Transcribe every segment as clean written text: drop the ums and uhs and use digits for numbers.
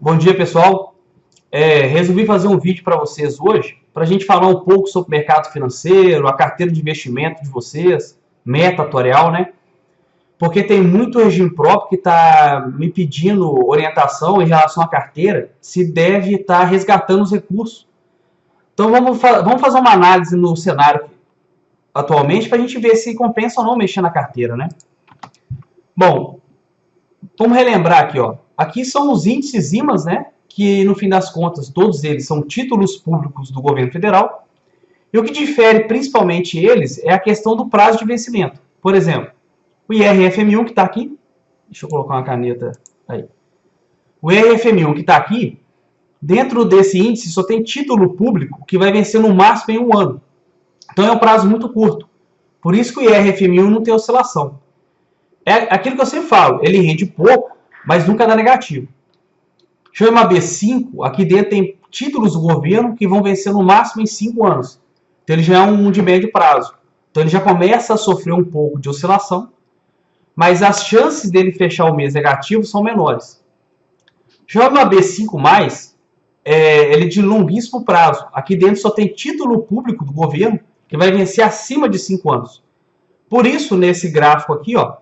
Bom dia, pessoal. Resolvi fazer um vídeo para vocês hoje, para a gente falar um pouco sobre o mercado financeiro, a carteira de investimento de vocês, meta atuarial, né? Porque tem muito regime próprio que está me pedindo orientação em relação à carteira, se deve estar resgatando os recursos. Então vamos fazer uma análise no cenário atualmente para a gente ver se compensa ou não mexer na carteira, né? Bom, vamos relembrar aqui, ó. Aqui são os índices IMAs, né? Que no fim das contas todos eles são títulos públicos do governo federal. E o que difere principalmente eles é a questão do prazo de vencimento. Por exemplo, o IRFM1 que está aqui, deixa eu colocar uma caneta aí. O IRFM1 que está aqui, dentro desse índice só tem título público que vai vencer no máximo em 1 ano. Então é um prazo muito curto. Por isso que o IRFM1 não tem oscilação. É aquilo que eu sempre falo, ele rende pouco, mas nunca dá negativo. Já o IMAB5, aqui dentro tem títulos do governo que vão vencer no máximo em 5 anos. Então ele já é um de médio prazo. Então ele já começa a sofrer um pouco de oscilação, mas as chances dele fechar o mês negativo são menores. Já o IMAB5+, ele é de longuíssimo prazo. Aqui dentro só tem título público do governo que vai vencer acima de 5 anos. Por isso, nesse gráfico aqui, ó,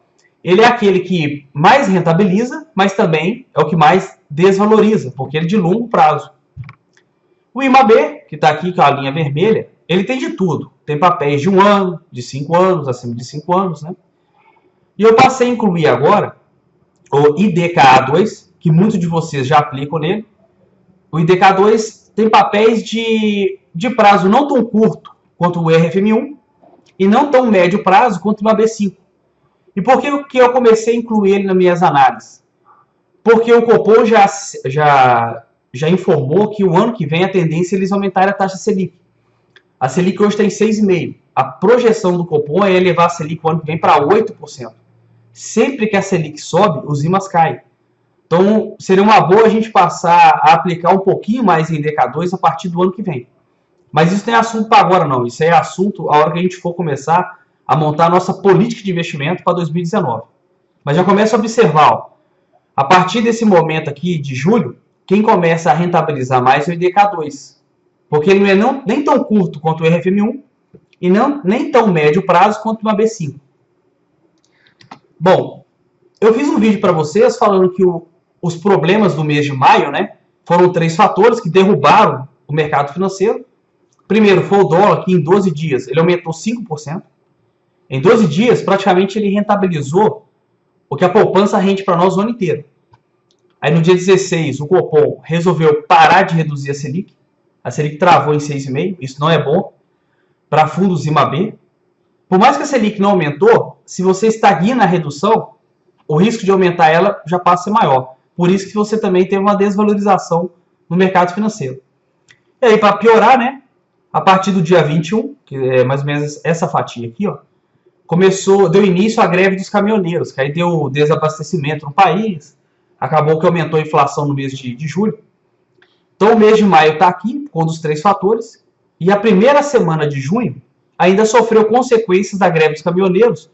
ele é aquele que mais rentabiliza, mas também é o que mais desvaloriza, porque ele é de longo prazo. O IMAB, que está aqui com a linha vermelha, ele tem de tudo. Tem papéis de 1 ano, de 5 anos, acima de 5 anos, né? E eu passei a incluir agora o IDKA2, que muitos de vocês já aplicam nele. O IDKA2 tem papéis de prazo não tão curto quanto o RFM1 e não tão médio prazo quanto o IMAB5. E por que eu comecei a incluir ele nas minhas análises? Porque o Copom já informou que o ano que vem a tendência é eles aumentarem a taxa Selic. A Selic hoje está em 6,5%. A projeção do Copom é elevar a Selic o ano que vem para 8%. Sempre que a Selic sobe, os IMAs caem. Então, seria uma boa a gente passar a aplicar um pouquinho mais em DK2 a partir do ano que vem. Mas isso não é assunto para agora, não. Isso é assunto a hora que a gente for começar a montar a nossa política de investimento para 2019. Mas já começa a observar, ó, a partir desse momento aqui de julho, quem começa a rentabilizar mais é o IDK2. Porque ele não é nem tão curto quanto o RFM1 e nem tão médio prazo quanto o IMAB5. Bom, eu fiz um vídeo para vocês falando que os problemas do mês de maio, né, foram 3 fatores que derrubaram o mercado financeiro. Primeiro foi o dólar, que em 12 dias ele aumentou 5%. Em 12 dias, praticamente ele rentabilizou o que a poupança rende para nós o ano inteiro. Aí no dia 16, o Copom resolveu parar de reduzir a Selic. A Selic travou em 6,5%. Isso não é bom para fundos IMAB. Por mais que a Selic não aumentou, se você estagna na redução, o risco de aumentar ela já passa a ser maior. Por isso que você também teve uma desvalorização no mercado financeiro. E aí, para piorar, né, a partir do dia 21, que é mais ou menos essa fatia aqui, ó, deu início à greve dos caminhoneiros, que aí deu desabastecimento no país, acabou que aumentou a inflação no mês de julho. Então o mês de maio está aqui, com um dos 3 fatores, e a primeira semana de junho ainda sofreu consequências da greve dos caminhoneiros,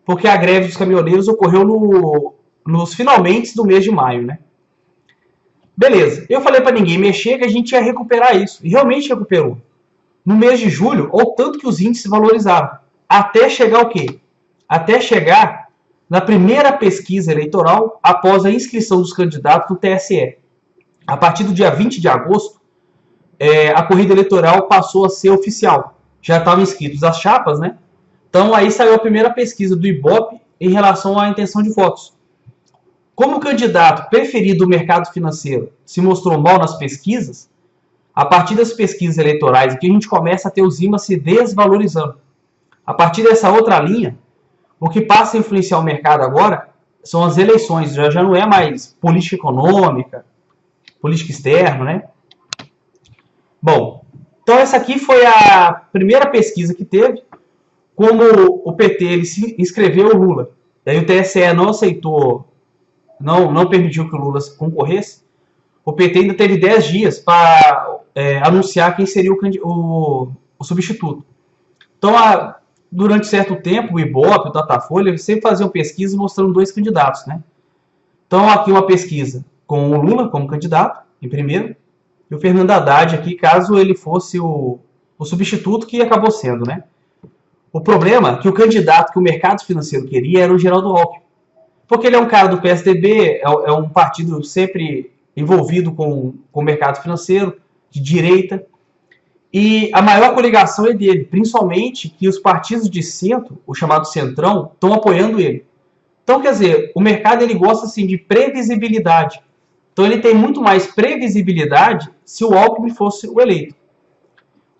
porque a greve dos caminhoneiros ocorreu nos finalmente do mês de maio, né? Beleza, eu falei para ninguém mexer que a gente ia recuperar isso, e realmente recuperou. No mês de julho, olha o tanto que os índices valorizaram. Até chegar o quê? Até chegar na primeira pesquisa eleitoral após a inscrição dos candidatos no TSE. A partir do dia 20 de agosto, a corrida eleitoral passou a ser oficial. Já estavam inscritos as chapas, né? Então aí saiu a primeira pesquisa do Ibope em relação à intenção de votos. Como o candidato preferido do mercado financeiro se mostrou mal nas pesquisas, a partir das pesquisas eleitorais aqui a gente começa a ter os IMAs se desvalorizando. A partir dessa outra linha, o que passa a influenciar o mercado agora são as eleições. Já não é mais política econômica, política externa, né? Bom, então essa aqui foi a primeira pesquisa que teve, como o PT ele se inscreveu o Lula. Daí o TSE não aceitou, não permitiu que o Lula concorresse. O PT ainda teve 10 dias para anunciar quem seria o substituto. Então, durante certo tempo, o Ibope, o Datafolha, sempre faziam pesquisas mostrando 2 candidatos, né? Então, aqui uma pesquisa com o Lula como candidato, em primeiro, e o Fernando Haddad aqui, caso ele fosse o substituto que acabou sendo, né? O problema é que o candidato que o mercado financeiro queria era o Geraldo Alckmin, porque ele é um cara do PSDB, é um partido sempre envolvido com o mercado financeiro, de direita, e a maior coligação é dele, principalmente que os partidos de centro, o chamado centrão, estão apoiando ele. Então, quer dizer, o mercado ele gosta assim, de previsibilidade. Então, ele tem muito mais previsibilidade se o Alckmin fosse o eleito.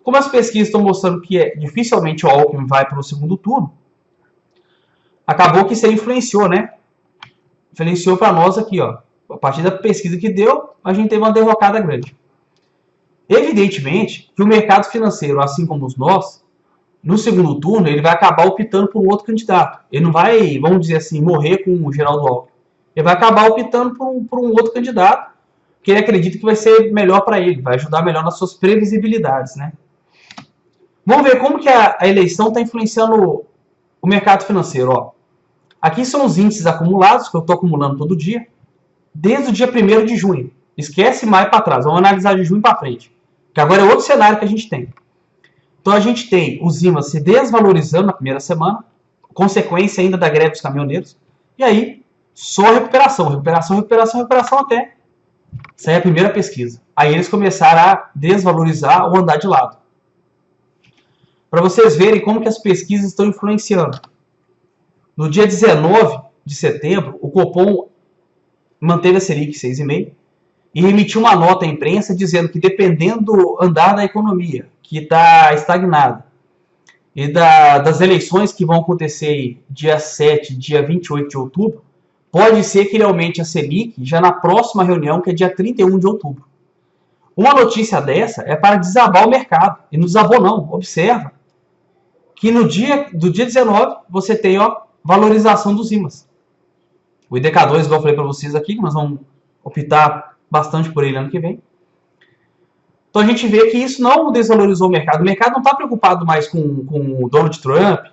Como as pesquisas estão mostrando que dificilmente o Alckmin vai para o segundo turno, acabou que isso influenciou, né? Influenciou para nós aqui, ó. A partir da pesquisa que deu, a gente teve uma derrocada grande. Evidentemente que o mercado financeiro, assim como nós, no segundo turno, ele vai acabar optando por um outro candidato. Ele não vai, vamos dizer assim, morrer com o Geraldo Alckmin. Ele vai acabar optando por um outro candidato que ele acredita que vai ser melhor para ele, vai ajudar melhor nas suas previsibilidades, né? Vamos ver como que a eleição está influenciando o mercado financeiro, ó. Aqui são os índices acumulados, que eu estou acumulando todo dia, desde o dia 1º de junho. Esquece maio para trás, vamos analisar de junho para frente. Que agora é outro cenário que a gente tem. Então a gente tem os IMAs se desvalorizando na primeira semana, consequência ainda da greve dos caminhoneiros, e aí só recuperação, recuperação, recuperação, recuperação até sair a primeira pesquisa. Aí eles começaram a desvalorizar ou andar de lado. Para vocês verem como que as pesquisas estão influenciando. No dia 19 de setembro, o Copom manteve a Selic 6,5% e emitiu uma nota à imprensa dizendo que dependendo do andar da economia, que está estagnada, e das eleições que vão acontecer dia 7, dia 28 de outubro, pode ser que ele aumente a Selic já na próxima reunião, que é dia 31 de outubro. Uma notícia dessa é para desabar o mercado. E não desabou não, observa que no dia 19 você tem valorização dos IMAs. O IDK2, igual eu falei para vocês aqui, que nós vamos optar bastante por ele ano que vem. Então a gente vê que isso não desvalorizou o mercado. O mercado não está preocupado mais com o Donald Trump,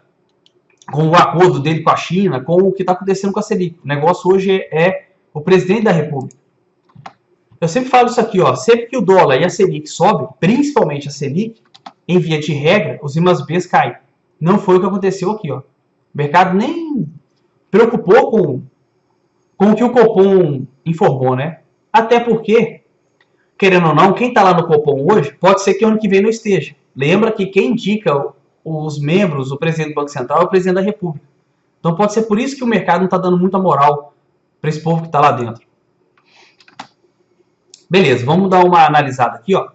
com o acordo dele com a China, com o que está acontecendo com a Selic. O negócio hoje é o presidente da República. Eu sempre falo isso aqui, ó, sempre que o dólar e a Selic sobem, principalmente a Selic, em via de regra, os IMAs-Bs caem. Não foi o que aconteceu aqui, ó. O mercado nem preocupou com o que o Copom informou, né? Até porque, querendo ou não, quem está lá no Copom hoje, pode ser que ano que vem não esteja. Lembra que quem indica os membros, o presidente do Banco Central, é o presidente da República. Então pode ser por isso que o mercado não está dando muita moral para esse povo que está lá dentro. Beleza, vamos dar uma analisada aqui, ó.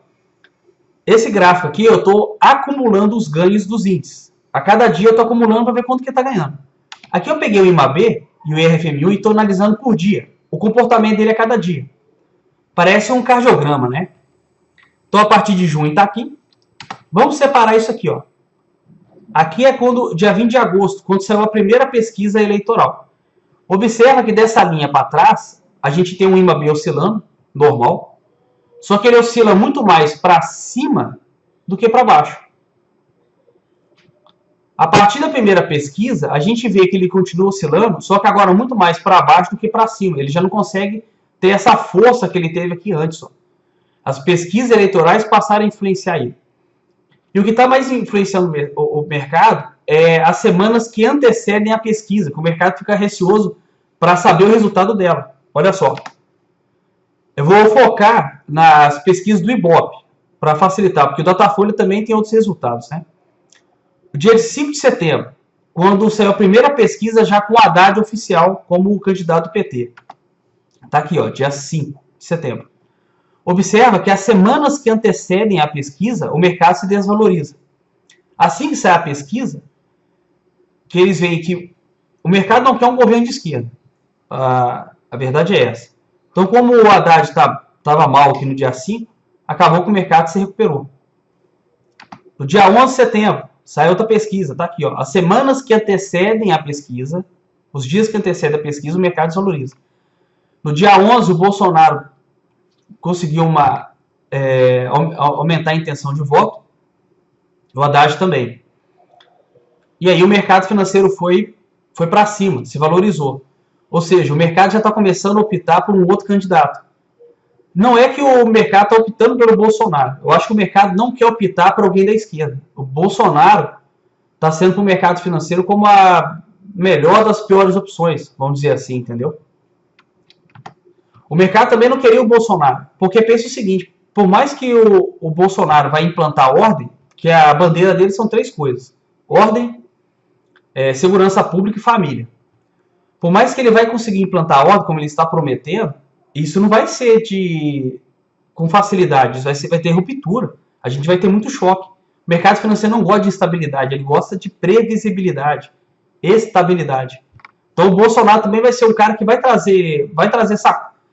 Esse gráfico aqui, eu estou acumulando os ganhos dos índices. A cada dia eu estou acumulando para ver quanto que está ganhando. Aqui eu peguei o IMAB e o IRFMU e estou analisando por dia. O comportamento dele a cada dia. Parece um cardiograma, né? Então a partir de junho está aqui. Vamos separar isso aqui, ó. Aqui é quando, dia 20 de agosto, quando saiu a primeira pesquisa eleitoral. Observa que dessa linha para trás, a gente tem um IMAB oscilando, normal. Só que ele oscila muito mais para cima do que para baixo. A partir da primeira pesquisa, a gente vê que ele continua oscilando, só que agora muito mais para baixo do que para cima. Ele já não consegue ter essa força que ele teve aqui antes. Ó. As pesquisas eleitorais passaram a influenciar ele. E o que está mais influenciando o mercado é as semanas que antecedem a pesquisa, que o mercado fica receoso para saber o resultado dela. Olha só. Eu vou focar nas pesquisas do Ibope, para facilitar, porque o Datafolha também tem outros resultados, né? O dia 5 de setembro, quando saiu a primeira pesquisa já com o Haddad oficial como candidato do PT. Está aqui, ó, dia 5 de setembro. Observa que as semanas que antecedem a pesquisa, o mercado se desvaloriza. Assim que sai a pesquisa, que eles veem que o mercado não quer um governo de esquerda. A verdade é essa. Então, como o Haddad estava mal aqui no dia 5, acabou que o mercado se recuperou. No dia 11 de setembro, sai outra pesquisa, tá aqui, ó. As semanas que antecedem a pesquisa, os dias que antecedem a pesquisa, o mercado desvaloriza. No dia 11, o Bolsonaro conseguiu aumentar a intenção de voto, o Haddad também. E aí o mercado financeiro foi para cima, se valorizou. Ou seja, o mercado já está começando a optar por um outro candidato. Não é que o mercado está optando pelo Bolsonaro. Eu acho que o mercado não quer optar por alguém da esquerda. O Bolsonaro está sendo para o mercado financeiro como a melhor das piores opções, vamos dizer assim, entendeu? O mercado também não queria o Bolsonaro, porque pensa o seguinte, por mais que o Bolsonaro vai implantar ordem, que a bandeira dele são 3 coisas: ordem, segurança pública e família. Por mais que ele vai conseguir implantar a ordem, como ele está prometendo, isso não vai ser com facilidade, isso vai ter ruptura. A gente vai ter muito choque. O mercado financeiro não gosta de estabilidade, ele gosta de previsibilidade, estabilidade. Então o Bolsonaro também vai ser um cara que vai trazer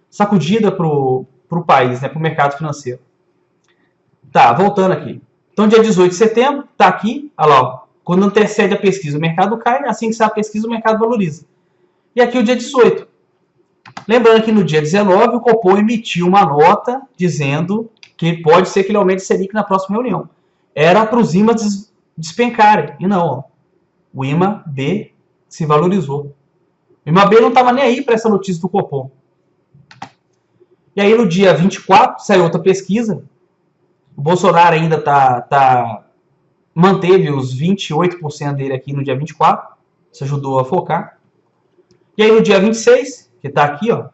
sacudida para o país, né, para o mercado financeiro. Tá, voltando aqui. Então dia 18 de setembro, tá aqui, olha lá, ó, quando antecede a pesquisa o mercado cai, assim que sai a pesquisa o mercado valoriza. E aqui o dia 18. Lembrando que no dia 19 o Copom emitiu uma nota dizendo que pode ser que ele aumente o Selic na próxima reunião. Era para os IMAs despencarem. E não, ó. O IMA-B se valorizou. O IMA-B não estava nem aí para essa notícia do Copom. E aí no dia 24 saiu outra pesquisa. O Bolsonaro ainda manteve os 28% dele aqui no dia 24. Isso ajudou a focar. E aí no dia 26, que está aqui, ó.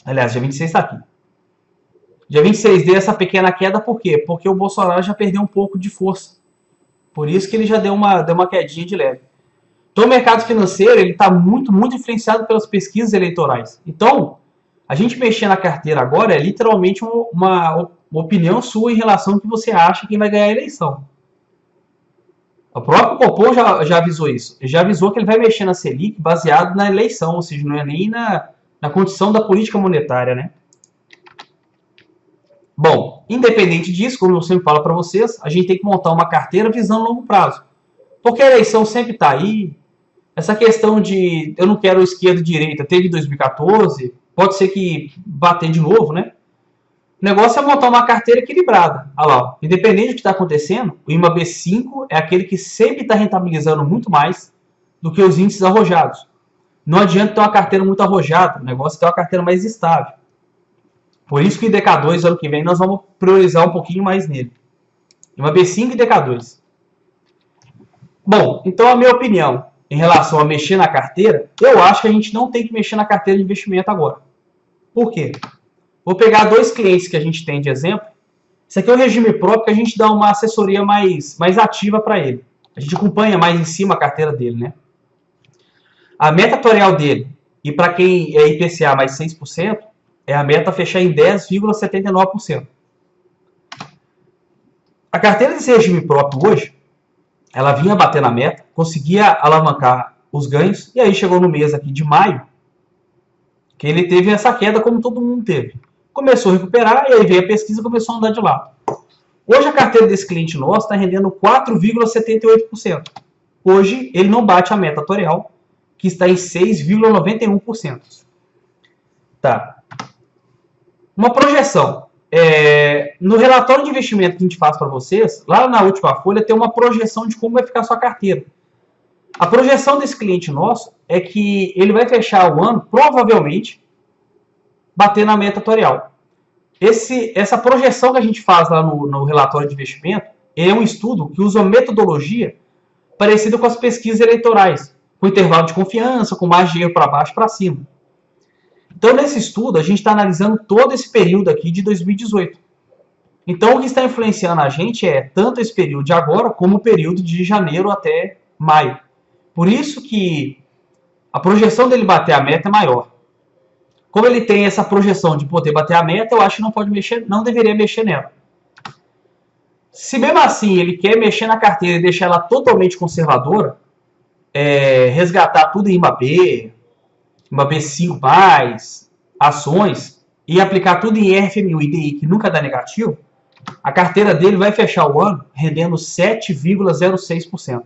Aliás, dia 26 está aqui. Dia 26 deu essa pequena queda, por quê? Porque o Bolsonaro já perdeu um pouco de força. Por isso que ele já deu uma quedinha de leve. Então o mercado financeiro está muito, muito influenciado pelas pesquisas eleitorais. Então, a gente mexer na carteira agora é literalmente uma opinião sua em relação ao que você acha que vai ganhar a eleição. O próprio Copom já avisou isso. Ele já avisou que ele vai mexer na Selic baseado na eleição, ou seja, não é nem na condição da política monetária, né? Bom, independente disso, como eu sempre falo para vocês, a gente tem que montar uma carteira visando longo prazo. Porque a eleição sempre está aí. Essa questão de eu não quero esquerda e direita, teve em 2014, pode ser que bater de novo, né? O negócio é montar uma carteira equilibrada. Olha lá, independente do que está acontecendo, o IMAB5 é aquele que sempre está rentabilizando muito mais do que os índices arrojados. Não adianta ter uma carteira muito arrojada, o negócio é ter uma carteira mais estável. Por isso que o DK2, ano que vem, nós vamos priorizar um pouquinho mais nele. IMAB5 e DK2. Bom, então a minha opinião em relação a mexer na carteira, eu acho que a gente não tem que mexer na carteira de investimento agora. Por quê? Vou pegar 2 clientes que a gente tem de exemplo. Esse aqui é o regime próprio que a gente dá uma assessoria mais ativa para ele. A gente acompanha mais em cima a carteira dele, né? A meta atuarial dele, e para quem é IPCA mais 6%, é a meta fechar em 10,79%. A carteira desse regime próprio hoje, ela vinha bater na meta, conseguia alavancar os ganhos, e aí chegou no mês aqui de maio, que ele teve essa queda como todo mundo teve. Começou a recuperar, e aí veio a pesquisa e começou a andar de lado. Hoje a carteira desse cliente nosso está rendendo 4,78%. Hoje ele não bate a meta atuarial, que está em 6,91%. Tá. Uma projeção. No relatório de investimento que a gente faz para vocês, lá na última folha tem uma projeção de como vai ficar a sua carteira. A projeção desse cliente nosso é que ele vai fechar o ano, provavelmente, bater na meta atuarial. Essa projeção que a gente faz lá no relatório de investimento é um estudo que usa uma metodologia parecida com as pesquisas eleitorais, com intervalo de confiança, com margem de erro para baixo e para cima. Então, nesse estudo, a gente está analisando todo esse período aqui de 2018. Então, o que está influenciando a gente é tanto esse período de agora, como o período de janeiro até maio. Por isso que a projeção dele bater a meta é maior. Como ele tem essa projeção de poder bater a meta, eu acho que não deveria mexer nela. Se mesmo assim ele quer mexer na carteira e deixar ela totalmente conservadora, resgatar tudo em IMAB, IMAB5+, ações, e aplicar tudo em RFMU e DI, que nunca dá negativo, a carteira dele vai fechar o ano rendendo 7,06%.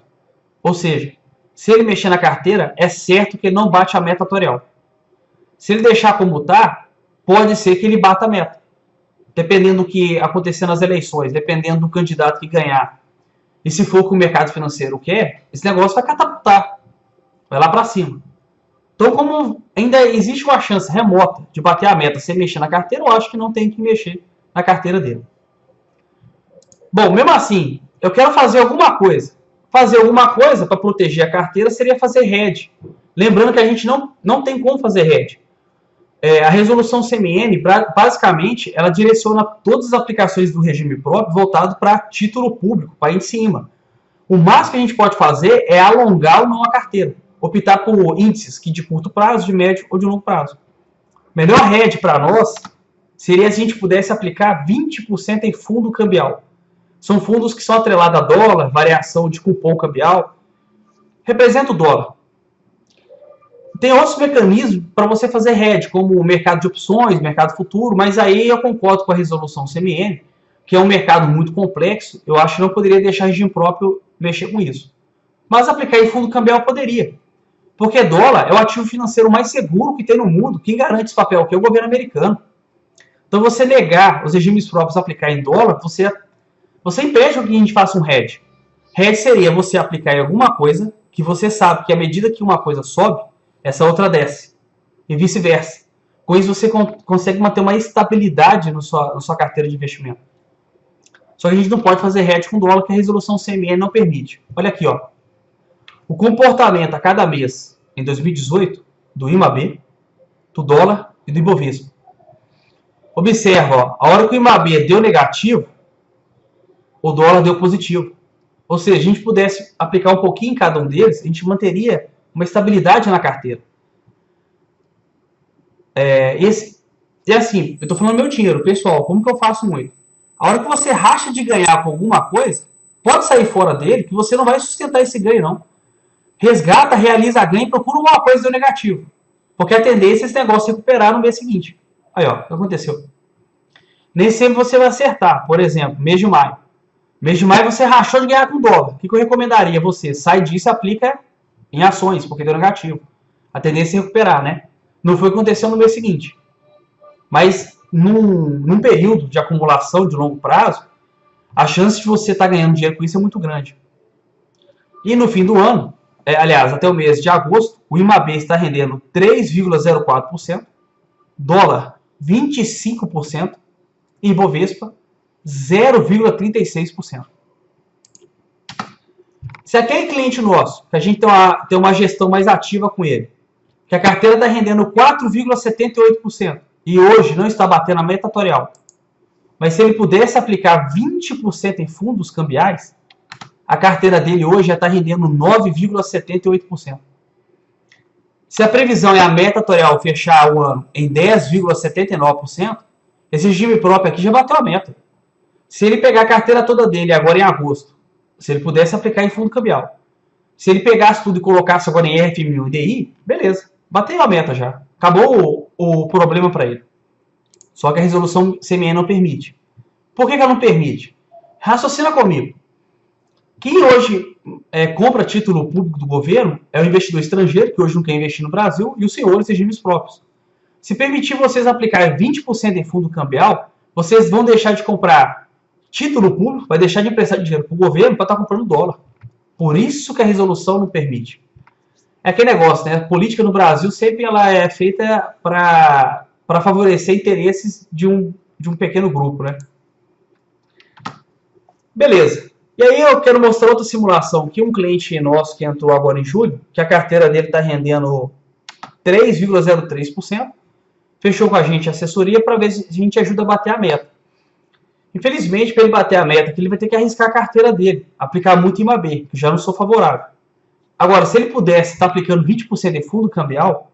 Ou seja, se ele mexer na carteira, é certo que ele não bate a meta atuarial. Se ele deixar como está, pode ser que ele bata a meta. Dependendo do que acontecer nas eleições, dependendo do candidato que ganhar. E se for o que o mercado financeiro quer, esse negócio vai catapultar. Vai lá para cima. Então, como ainda existe uma chance remota de bater a meta sem mexer na carteira, eu acho que não tem que mexer na carteira dele. Bom, mesmo assim, eu quero fazer alguma coisa. Fazer alguma coisa para proteger a carteira seria fazer hedge. Lembrando que a gente não tem como fazer hedge. A resolução CMN, basicamente, ela direciona todas as aplicações do regime próprio voltado para título público, para ir em cima. O máximo que a gente pode fazer é alongar ou não a carteira. Optar por índices que de curto prazo, de médio ou de longo prazo. Melhor hedge para nós seria se a gente pudesse aplicar 20% em fundo cambial. São fundos que são atrelados a dólar, variação de cupom cambial. Representa o dólar. Tem outros mecanismos para você fazer hedge, como o mercado de opções, mercado futuro, mas aí eu concordo com a resolução CMN, que é um mercado muito complexo, eu acho que não poderia deixar regime próprio mexer com isso. Mas aplicar em fundo cambial poderia. Porque dólar é o ativo financeiro mais seguro que tem no mundo. Quem garante esse papel aqui é o governo americano. Então você negar os regimes próprios a aplicar em dólar, você impede que a gente faça um hedge. Hedge seria você aplicar em alguma coisa que você sabe que à medida que uma coisa sobe, essa outra desce. E vice-versa. Com isso você consegue manter uma estabilidade na sua carteira de investimento. Só que a gente não pode fazer hedge com dólar, que a resolução CMN não permite. Olha aqui, ó. O comportamento a cada mês, em 2018, do IMAB, do dólar e do Ibovespa. Observa, ó, a hora que o IMAB deu negativo, o dólar deu positivo. Ou seja, a gente pudesse aplicar um pouquinho em cada um deles, a gente manteria uma estabilidade na carteira. E assim, eu estou falando meu dinheiro, pessoal, como que eu faço muito? A hora que você racha de ganhar com alguma coisa, pode sair fora dele, que você não vai sustentar esse ganho, não. Resgata, realiza ganho e procura alguma coisa do negativo. Porque a tendência é esse negócio recuperar no mês seguinte. Aí, ó, o que aconteceu? Nem sempre você vai acertar. Por exemplo, mês de maio. Mês de maio você rachou de ganhar com dólar. O que eu recomendaria? Você sai disso e aplica em ações, porque deu negativo. A tendência é recuperar, né? Não foi o que aconteceu no mês seguinte. Mas num período de acumulação de longo prazo, a chance de você estar ganhando dinheiro com isso é muito grande. E no fim do ano, aliás, até o mês de agosto, o IMAB está rendendo 3,04%, dólar 25% e Ibovespa 0,36%. Se aquele cliente nosso, que a gente tem uma gestão mais ativa com ele, que a carteira está rendendo 4,78% e hoje não está batendo a meta atuarial, mas se ele pudesse aplicar 20% em fundos cambiais, a carteira dele hoje já está rendendo 9,78%. Se a previsão é a meta atuarial fechar o ano em 10,79%, esse regime próprio aqui já bateu a meta. Se ele pegar a carteira toda dele agora em agosto, se ele pudesse aplicar em fundo cambial, se ele pegasse tudo e colocasse agora em RFM e DI, beleza, bateu a meta já. Acabou o problema para ele. Só que a resolução CME não permite. Por que ela não permite? Raciocina comigo. Quem hoje compra título público do governo é o investidor estrangeiro, que hoje não quer investir no Brasil, e os senhores regimes próprios. Se permitir vocês aplicarem 20% em fundo cambial, vocês vão deixar de comprar título público, vai deixar de emprestar dinheiro para o governo para estar comprando dólar. Por isso que a resolução não permite. É aquele negócio, né? A política no Brasil sempre ela é feita para favorecer interesses de um pequeno grupo, né? Beleza. E aí eu quero mostrar outra simulação, que um cliente nosso que entrou agora em julho, que a carteira dele está rendendo 3,03%, fechou com a gente a assessoria para ver se a gente ajuda a bater a meta. Infelizmente, para ele bater a meta, ele vai ter que arriscar a carteira dele, aplicar muito IMAB, que já não sou favorável. Agora, se ele pudesse estar aplicando 20% em fundo cambial,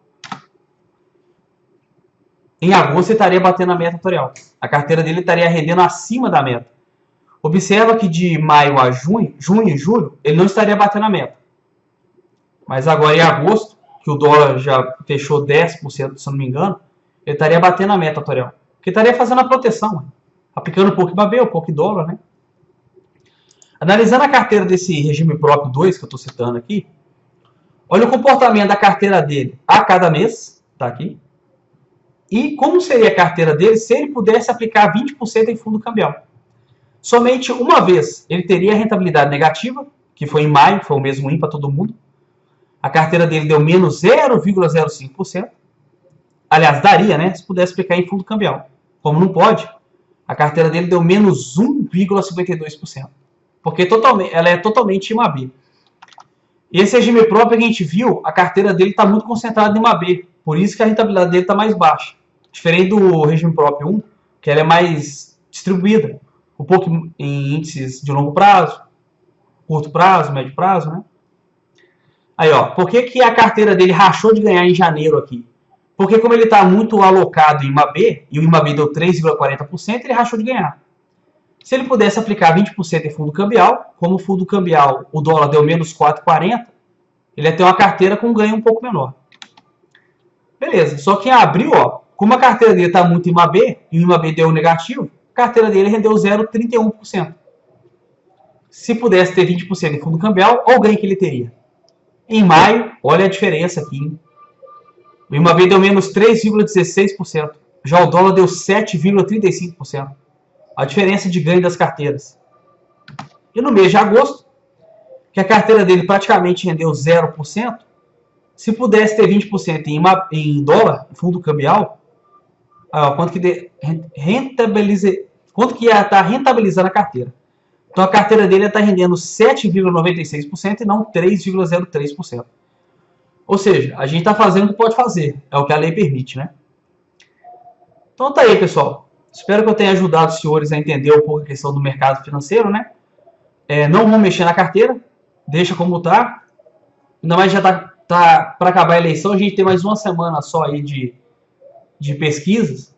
em agosto ele estaria batendo a meta atuarial. A carteira dele estaria rendendo acima da meta. Observa que de maio a junho e julho, ele não estaria batendo a meta. Mas agora em agosto, que o dólar já fechou 10%, se eu não me engano, ele estaria batendo a meta atuarial. Porque estaria fazendo a proteção, aplicando um pouco IMAB, um pouco dólar, né? Analisando a carteira desse regime próprio 2, que eu estou citando aqui, olha o comportamento da carteira dele a cada mês, tá aqui, e como seria a carteira dele se ele pudesse aplicar 20% em fundo cambial. Somente uma vez ele teria rentabilidade negativa, que foi em maio, que foi o mês ruim para todo mundo, A carteira dele deu menos 0,05%. Aliás, daria, né? Se pudesse aplicar em fundo cambial. Como não pode, a carteira dele deu menos 1,52%. Porque ela é totalmente IMAB. E esse regime próprio que a gente viu, a carteira dele está muito concentrada em IMAB. Por isso que a rentabilidade dele está mais baixa. Diferente do regime próprio 1, que ela é mais distribuída. Um pouco em índices de longo prazo, curto prazo, médio prazo, né? Aí, ó, por que a carteira dele rachou de ganhar em janeiro aqui? Porque como ele está muito alocado em IMAB, e o IMAB deu 3,40%, ele rachou de ganhar. Se ele pudesse aplicar 20% em fundo cambial, como o fundo cambial, o dólar deu menos 4,40, ele ia ter uma carteira com ganho um pouco menor. Beleza, só que em abril, ó, como a carteira dele está muito em IMAB, e o IMAB deu negativo, a carteira dele rendeu 0,31%. Se pudesse ter 20% em fundo cambial, olha o ganho que ele teria. Em maio, olha a diferença aqui, hein? O IMAB deu menos 3,16%. Já o dólar deu 7,35%. A diferença de ganho das carteiras. E no mês de agosto, que a carteira dele praticamente rendeu 0%, se pudesse ter 20% em dólar, fundo cambial, quanto que ia estar rentabilizando a carteira? Então a carteira dele está rendendo 7,96% e não 3,03%. Ou seja, a gente está fazendo o que pode fazer. É o que a lei permite, né? Então tá aí, pessoal. Espero que eu tenha ajudado os senhores a entender um pouco a questão do mercado financeiro, né? Não vão mexer na carteira. Deixa como tá. Ainda mais já tá para acabar a eleição. A gente tem mais uma semana só aí de pesquisas.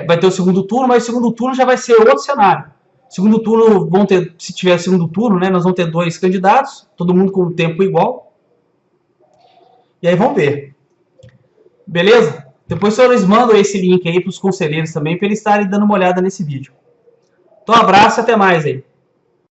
Vai ter o segundo turno, mas o segundo turno já vai ser outro cenário. Segundo turno, se tiver segundo turno, né, nós vamos ter 2 candidatos, todo mundo com o tempo igual. E aí vamos ver. Beleza? Depois os senhores mandam esse link aí para os conselheiros também, para eles estarem dando uma olhada nesse vídeo. Então, um abraço e até mais aí.